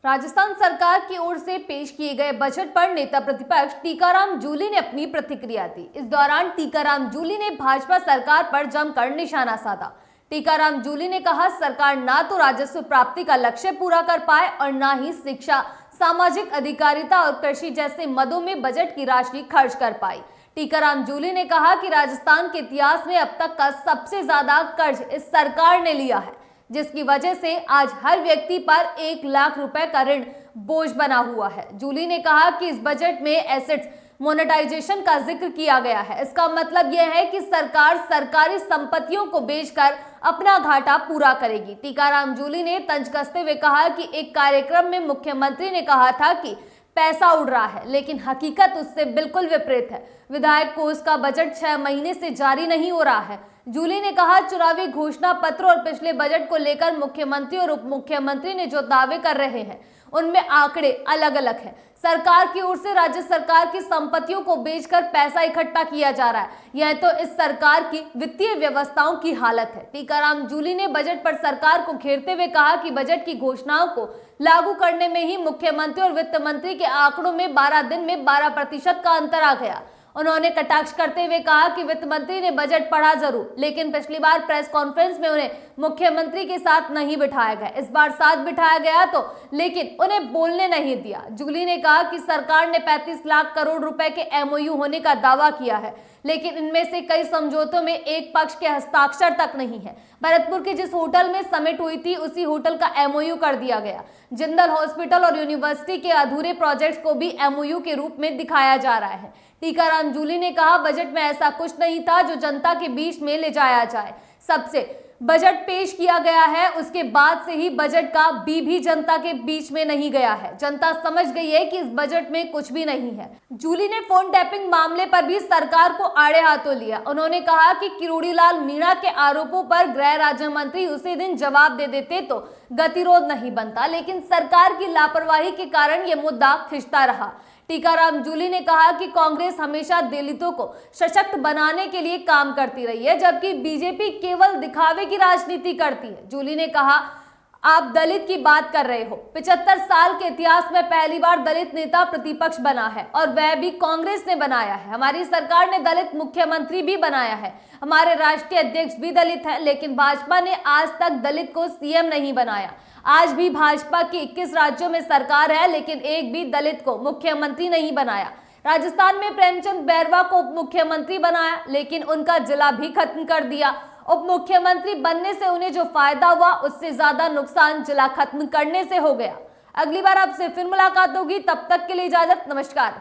राजस्थान सरकार की ओर से पेश किए गए बजट पर नेता प्रतिपक्ष टीकाराम जूली ने अपनी प्रतिक्रिया दी। इस दौरान टीकाराम जूली ने भाजपा सरकार पर जमकर निशाना साधा। टीकाराम जूली ने कहा, सरकार ना तो राजस्व प्राप्ति का लक्ष्य पूरा कर पाए और ना ही शिक्षा, सामाजिक अधिकारिता और कृषि जैसे मदों में बजट की राशि खर्च कर पाई। टीकाराम जूली ने कहा कि राजस्थान के इतिहास में अब तक का सबसे ज्यादा कर्ज इस सरकार ने लिया है, जिसकी वजह से आज हर व्यक्ति पर 1 लाख रुपए का ऋण बोझ बना हुआ है। जूली ने कहा कि इस बजट में एसेट्स मोनेटाइजेशन का जिक्र किया गया है। इसका मतलब यह है कि सरकार सरकारी संपत्तियों को बेचकर अपना घाटा पूरा करेगी। टीकाराम जूली ने तंज कसते हुए कहा कि एक कार्यक्रम में मुख्यमंत्री ने कहा था कि पैसा उड़ रहा है, लेकिन हकीकत उससे बिल्कुल विपरीत है। विधायक कोष का बजट 6 महीने से जारी नहीं हो रहा है। जूली ने कहा, चुनावी घोषणा पत्र और पिछले बजट को लेकर मुख्यमंत्री और उप मुख्यमंत्री ने जो दावे कर रहे हैं उनमें आंकड़े अलग अलग हैं। सरकार की ओर से राज्य सरकार की संपत्तियों को बेचकर पैसा इकट्ठा किया जा रहा है। यह तो इस सरकार की वित्तीय व्यवस्थाओं की हालत है। टीकाराम जूली ने बजट पर सरकार को घेरते हुए कहा कि बजट की घोषणाओं को लागू करने में ही मुख्यमंत्री और वित्त मंत्री के आंकड़ों में 12 दिन में 12% का अंतर आ गया। उन्होंने कटाक्ष करते हुए कहा कि वित्त मंत्री ने बजट पढ़ा जरूर, लेकिन पिछली बार प्रेस कॉन्फ्रेंस में उन्हें मुख्यमंत्री के साथ नहीं बिठाया गया। इस बार साथ बिठाया गया तो, लेकिन उन्हें बोलने नहीं दिया। जूली ने कहा कि सरकार ने 35 लाख करोड़ रुपए के एमओयू होने का दावा किया है, लेकिन इनमें से कई समझौतों में एक पक्ष के हस्ताक्षर तक नहीं है। भरतपुर के जिस होटल में समिट हुई थी, उसी होटल का एमओयू कर दिया गया। जिंदल हॉस्पिटल और यूनिवर्सिटी के अधूरे प्रोजेक्ट्स को भी एमओयू के रूप में दिखाया जा रहा है। टीकाराम जूली ने कहा, बजट में ऐसा कुछ नहीं था जो जनता के बीच में ले जाया जाए। सबसे बजट पेश किया गया है, उसके बाद से ही बजट का भी जनता के बीच में नहीं गया है। जनता समझ गई है कि इस बजट में कुछ भी नहीं है। जूली ने फोन टैपिंग मामले पर भी सरकार को आड़े हाथों लिया। उन्होंने कहा कि किरोड़ीलाल मीणा के आरोपों पर गृह राज्य मंत्री उसी दिन जवाब दे देते तो गतिरोध नहीं बनता, लेकिन सरकार की लापरवाही के कारण यह मुद्दा खिंचता रहा। टीकाराम जूली ने कहा कि कांग्रेस हमेशा दलितों को सशक्त बनाने के लिए काम करती रही है, जबकि बीजेपी केवल दिखावे की राजनीति करती है। जूली ने कहा, आप दलित की बात कर रहे हो। 75 साल के इतिहास में पहली बार दलित नेता प्रतिपक्ष बना है और वह भी कांग्रेस ने बनाया है। हमारी सरकार ने दलित मुख्यमंत्री भी बनाया है। हमारे राष्ट्रीय अध्यक्ष भी दलित है, लेकिन भाजपा ने आज तक दलित को सीएम नहीं बनाया। आज भी भाजपा की 21 राज्यों में सरकार है, लेकिन एक भी दलित को मुख्यमंत्री नहीं बनाया। राजस्थान में प्रेमचंद बैरवा को उप मुख्यमंत्री बनाया, लेकिन उनका जिला भी खत्म कर दिया। उप मुख्यमंत्री बनने से उन्हें जो फायदा हुआ, उससे ज्यादा नुकसान जिला खत्म करने से हो गया। अगली बार आपसे फिर मुलाकात होगी, तब तक के लिए इजाजत, नमस्कार।